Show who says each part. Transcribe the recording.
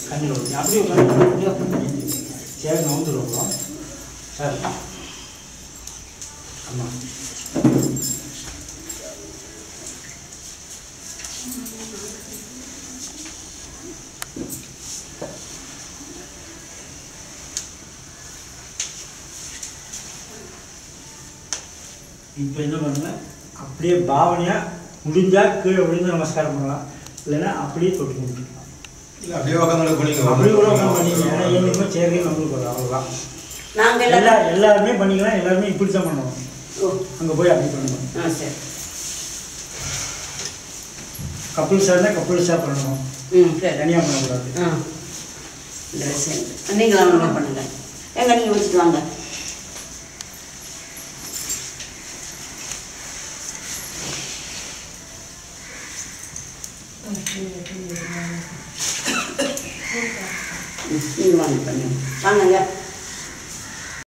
Speaker 1: கண்ணில் ஊற்றி அப்படியே உட்காந்து சேர் நவுந்துருவோம் சார். ஆமாம் இப்போ என்ன பண்ணுங்கள், அப்படியே பாவனையாக முடிஞ்சால் கீழே விழுந்து நமஸ்காரம் பண்ணலாம், இல்லைன்னா அப்படியே தொட்டு முடிக்கலாம்.
Speaker 2: இல்லை அப்படியே உட்காந்து பண்ணிக்கலாம்.
Speaker 1: அப்படியே கூட உட்காந்து பண்ணிங்க. ஏன்னா என்னைக்குமே சேர்க்கை நம்மளுக்கு வரும், அவ்வளோதான்.
Speaker 3: நாங்கள்
Speaker 1: எல்லாருமே பண்ணிக்கலாம். எல்லாருமே இப்படி தான் பண்ணுவோம். அங்கே போய் அப்படி பண்ணுவோம்.
Speaker 3: சரி.
Speaker 1: கப்புள் சார்னா கப்புள் சார் பண்ணணும்.
Speaker 3: சரி.
Speaker 1: தனியாக பண்ணக்கூடாது.
Speaker 3: இந்த விஷயம் நீங்களாம் ஒன்றும் பண்ணுங்க. எங்கே நீங்கள் வச்சுட்டு வாங்க. நீங்கள் வாங்க பண்ணுங்க வாங்க